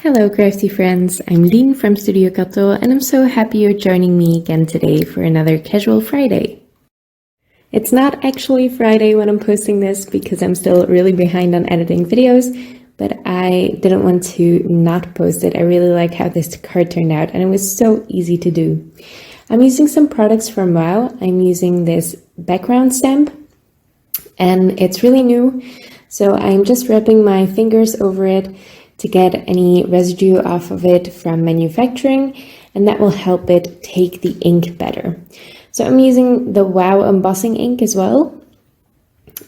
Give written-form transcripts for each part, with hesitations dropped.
Hello crafty friends, I'm Lien from Studio Kato and I'm so happy you're joining me again today for another Casual Friday. It's not actually Friday when I'm posting this because I'm still really behind on editing videos, but I didn't want to not post it. I really like how this card turned out and it was so easy to do. I'm using some products from Wow. I'm using this background stamp and it's really new, so I'm just rubbing my fingers over it to get any residue off of it from manufacturing, and that will help it take the ink better. So I'm using the Wow embossing ink as well,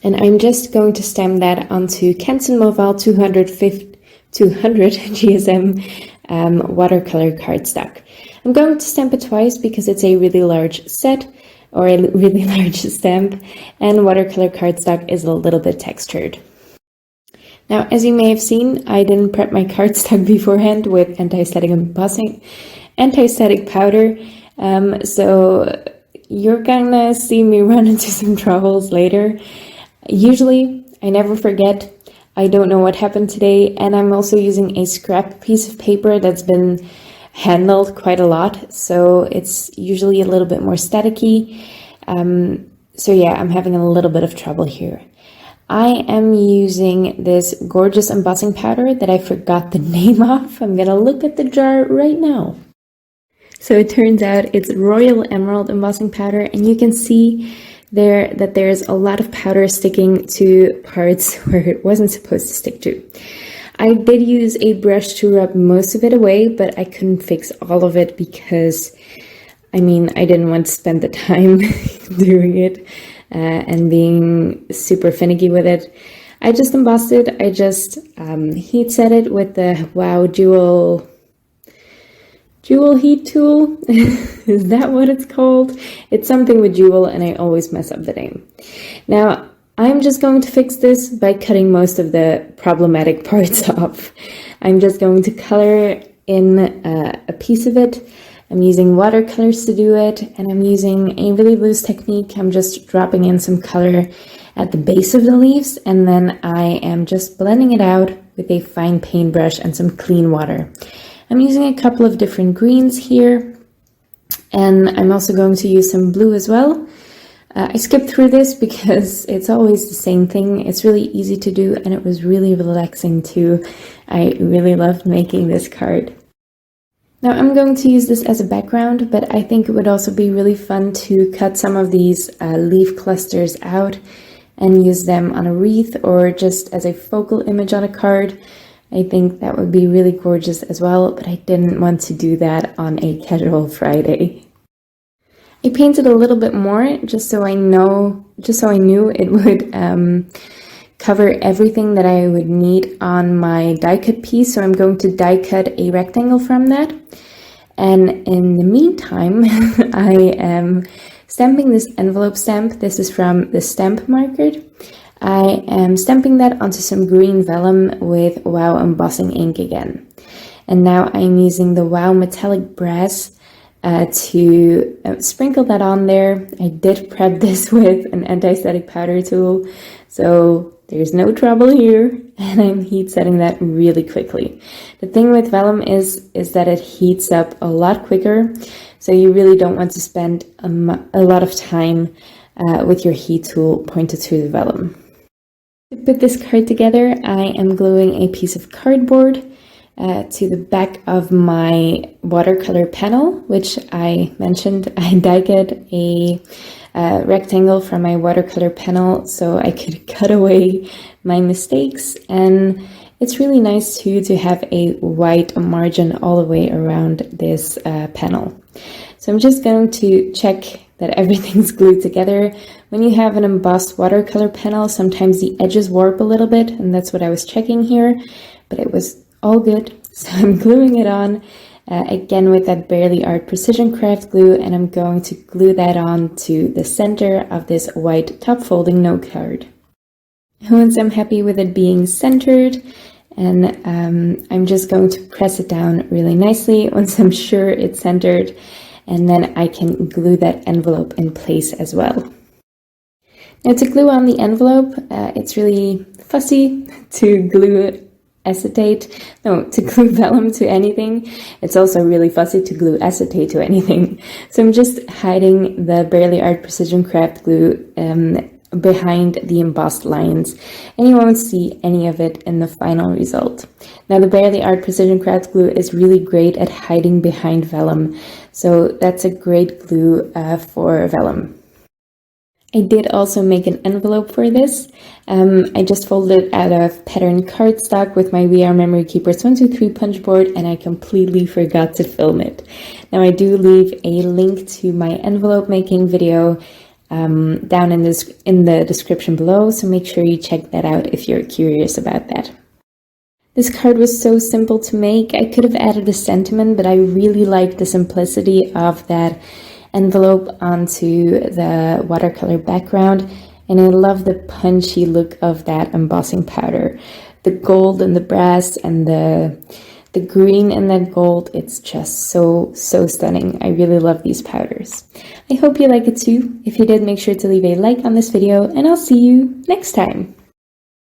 and I'm just going to stamp that onto Canson Montval 200 GSM watercolor cardstock. I'm going to stamp it twice because it's a really large set, or a really large stamp, and watercolor cardstock is a little bit textured. Now, as you may have seen, I didn't prep my cardstock beforehand with anti-static powder, so you're gonna see me run into some troubles later. Usually, I never forget. I don't know what happened today, and I'm also using a scrap piece of paper that's been handled quite a lot, so it's usually a little bit more staticky. So yeah, I'm having a little bit of trouble here. I am using this gorgeous embossing powder that I forgot the name of. I'm gonna look at the jar right now. So it turns out it's Royal Emerald embossing powder, and you can see there that there's a lot of powder sticking to parts where it wasn't supposed to stick to. I did use a brush to rub most of it away, but I couldn't fix all of it because, I didn't want to spend the time doing it. And being super finicky with it. I just embossed it. I just heat set it with the Wow Jewel heat tool. Is that what it's called? It's something with jewel and I always mess up the name. Now, I'm just going to fix this by cutting most of the problematic parts off. I'm just going to color in a piece of it. I'm using watercolors to do it, and I'm using a really loose technique. I'm just dropping in some color at the base of the leaves, and then I am just blending it out with a fine paintbrush and some clean water. I'm using a couple of different greens here, and I'm also going to use some blue as well. I skipped through this because it's always the same thing. It's really easy to do, and it was really relaxing too. I really loved making this card. Now I'm going to use this as a background, but I think it would also be really fun to cut some of these leaf clusters out and use them on a wreath or just as a focal image on a card. I think that would be really gorgeous as well, but I didn't want to do that on a Casual Friday. I painted a little bit more just so I knew it would cover everything that I would need on my die cut piece, so I'm going to die cut a rectangle from that. And in the meantime, I am stamping this envelope stamp. This is from the stamp marker. I am stamping that onto some green vellum with Wow embossing ink again. And now I'm using the Wow metallic brass to sprinkle that on there. I did prep this with an anti-static powder tool, so there's no trouble here, and I'm heat setting that really quickly. The thing with vellum is that it heats up a lot quicker, so you really don't want to spend a lot of time with your heat tool pointed to the vellum. To put this card together, I am gluing a piece of cardboard to the back of my watercolor panel, which I mentioned I die cut a rectangle from my watercolor panel so I could cut away my mistakes, and it's really nice too to have a white margin all the way around this panel. So I'm just going to check that everything's glued together. When you have an embossed watercolor panel, sometimes the edges warp a little bit, and that's what I was checking here, but it was all good. So I'm gluing it on again with that Barely Art Precision Craft glue, and I'm going to glue that on to the center of this white top folding note card. Once I'm happy with it being centered, and I'm just going to press it down really nicely once I'm sure it's centered, and then I can glue that envelope in place as well. Now to glue on the envelope, it's really fussy to glue vellum to anything. It's also really fussy to glue acetate to anything. So I'm just hiding the Barely Art Precision Craft Glue behind the embossed lines, and you won't see any of it in the final result. Now, the Barely Art Precision Craft Glue is really great at hiding behind vellum, so that's a great glue for vellum. I did also make an envelope for this. I just folded it out of patterned cardstock with my We Are Memory Keepers 123 punch board, and I completely forgot to film it. Now, I do leave a link to my envelope making video down in the description below, so make sure you check that out if you're curious about that. This card was so simple to make. I could have added a sentiment, but I really liked the simplicity of that envelope onto the watercolor background, and I love the punchy look of that embossing powder. The gold and the brass and the green and that gold, it's just so stunning. I really love these powders. I hope you like it too. If you did, make sure to leave a like on this video, and I'll see you next time.